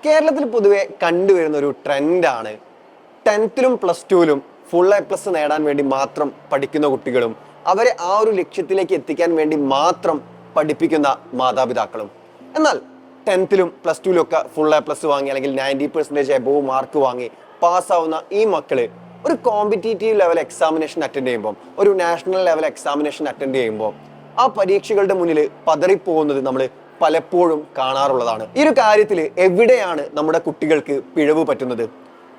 കേരളത്തിൽ പൊതുവെ കണ്ടുവരുന്ന ഒരു ട്രെൻഡാണ് 10th-ലും +2-ലും ഫുൾ A+ നേടാൻ വേണ്ടി മാത്രം പഠിക്കുന്ന കുട്ടികളും അവരെ ആ ഒരു ലക്ഷ്യത്തിലേക്ക് എത്തിക്കാൻ വേണ്ടി മാത്രം പഠിപ്പിക്കുന്ന മാതാപിതാക്കളും. എന്നാൽ 10th-ലും +2-ലും ഒക്കെ ഫുൾ A+ വാങ്ങി അല്ലെങ്കിൽ 90% എബോവ് മാർക്ക് വാങ്ങി പാസ്സാവുന്ന ഈ മക്കള് ഒരു കോമ്പറ്റീറ്റീവ് ലെവൽ എക്സാമിനേഷൻ അറ്റൻഡ് ചെയ്യുമ്പോൾ, ഒരു നാഷണൽ ലെവൽ എക്സാമിനേഷൻ അറ്റൻഡ് ചെയ്യുമ്പോൾ ആ പരീക്ഷകളുടെ മുന്നിൽ പതറിപ്പോകുന്നത് നമ്മൾ പലപ്പോഴും കാണാറുള്ളതാണ്. ഈ ഒരു കാര്യത്തിൽ എവിടെയാണ് നമ്മുടെ കുട്ടികൾക്ക് പിഴവ് പറ്റുന്നത്?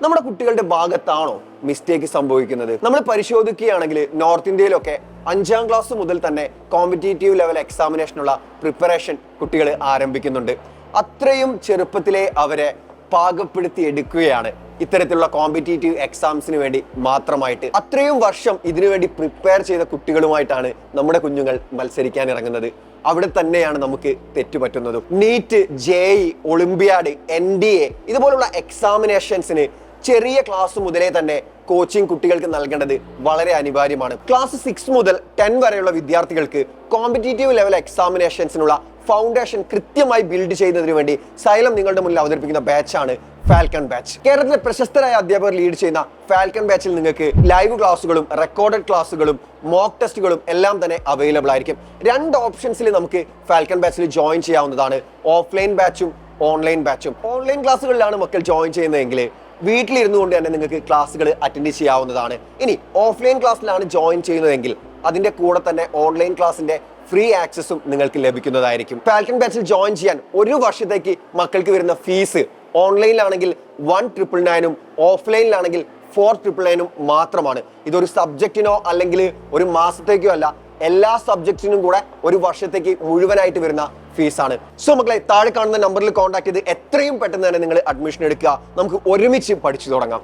നമ്മുടെ കുട്ടികളുടെ ഭാഗത്താണോ മിസ്റ്റേക്ക് സംഭവിക്കുന്നത്? നമ്മൾ പരിശോധിക്കുകയാണെങ്കിൽ നോർത്ത് ഇന്ത്യയിലൊക്കെ 5ാം ക്ലാസ് മുതൽ തന്നെ കോമ്പറ്റീറ്റീവ് ലെവൽ എക്സാമിനേഷനുള്ള പ്രിപ്പറേഷൻ കുട്ടികൾ ആരംഭിക്കുന്നുണ്ട്. അത്രയും ചെറുപ്പത്തിലെ അവരെ പാകപ്പെടുത്തി എടുക്കുകയാണ് ഇത്തരത്തിലുള്ള കോമ്പറ്റീറ്റീവ് എക്സാംസിന് വേണ്ടി മാത്രമായിട്ട്. അത്രയും വർഷം ഇതിനു വേണ്ടി പ്രിപ്പയർ ചെയ്ത കുട്ടികളുമായിട്ടാണ് നമ്മുടെ കുഞ്ഞുങ്ങൾ മത്സരിക്കാൻ ഇറങ്ങുന്നത്. അവിടെ തന്നെയാണ് നമുക്ക് തെറ്റുപറ്റുന്നതും. നീറ്റ്, JEE, ഒളിമ്പിയാഡ്, NDA ഇതുപോലുള്ള എക്സാമിനേഷൻസിന് ചെറിയ ക്ലാസ് മുതലേ തന്നെ കോച്ചിങ് കുട്ടികൾക്ക് നൽകേണ്ടത് വളരെ അനിവാര്യമാണ്. ക്ലാസ് 6 മുതൽ 10 വരെയുള്ള വിദ്യാർത്ഥികൾക്ക് കോമ്പറ്റീറ്റീവ് ലെവൽ എക്സാമിനേഷൻസിനുള്ള ഫൗണ്ടേഷൻ കൃത്യമായി ബിൽഡ് ചെയ്യുന്നതിന് വേണ്ടി സൈലം നിങ്ങളുടെ മുന്നിൽ അവതരിപ്പിക്കുന്ന ബാച്ചാണ് ഫാൽക്കൺ ബാച്ച്. കേരളത്തിലെ പ്രശസ്തരായ അധ്യാപകർ ലീഡ് ചെയ്യുന്ന ഫാൽക്കൺ ബാച്ചിൽ നിങ്ങൾക്ക് ലൈവ് ക്ലാസ്സുകളും റെക്കോർഡഡ് ക്ലാസ്സുകളും മോക്ക് ടെസ്റ്റുകളും എല്ലാം തന്നെ അവൈലബിൾ ആയിരിക്കും. 2 ഓപ്ഷൻസിൽ നമുക്ക് ഫാൽക്കൺ ബാച്ചിൽ ജോയിൻ ചെയ്യാവുന്നതാണ്. ഓഫ്ലൈൻ ബാച്ചും ഓൺലൈൻ ബാച്ചും. ഓൺലൈൻ ക്ലാസ്സുകളിലാണ് മക്കൾ ജോയിൻ ചെയ്യുന്നതെങ്കിൽ വീട്ടിലിരുന്നു കൊണ്ട് തന്നെ നിങ്ങൾക്ക് ക്ലാസ്സുകൾ അറ്റൻഡ് ചെയ്യാവുന്നതാണ്. ഇനി ഓഫ്ലൈൻ ക്ലാസ്സിലാണ് ജോയിൻ ചെയ്യുന്നതെങ്കിൽ അതിന്റെ കൂടെ തന്നെ ഓൺലൈൻ ക്ലാസ്സിന്റെ ഫ്രീ ആക്സസും നിങ്ങൾക്ക് ലഭിക്കുന്നതായിരിക്കും. ഫാൽക്കൺ ബാച്ചിൽ ജോയിൻ ചെയ്യാൻ ഒരു വർഷത്തേക്ക് മക്കൾക്ക് വരുന്ന ഫീസ് ഓൺലൈനിലാണെങ്കിൽ 1,999-ഉം ഓഫ്ലൈനിലാണെങ്കിൽ 4,999-ഉം മാത്രമാണ്. ഇതൊരു സബ്ജക്റ്റിനോ അല്ലെങ്കിൽ ഒരു മാസത്തേക്കോ അല്ല, എല്ലാ സബ്ജക്റ്റിനും കൂടെ ഒരു വർഷത്തേക്ക് മുഴുവനായിട്ട് വരുന്ന ഫീസാണ്. സോ മക്കളെ, താഴെ കാണുന്ന നമ്പറിൽ കോൺടാക്ട് ചെയ്ത് എത്രയും പെട്ടെന്ന് തന്നെ നിങ്ങൾ അഡ്മിഷൻ എടുക്കുക. നമുക്ക് ഒരുമിച്ച് പഠിച്ചു തുടങ്ങാം.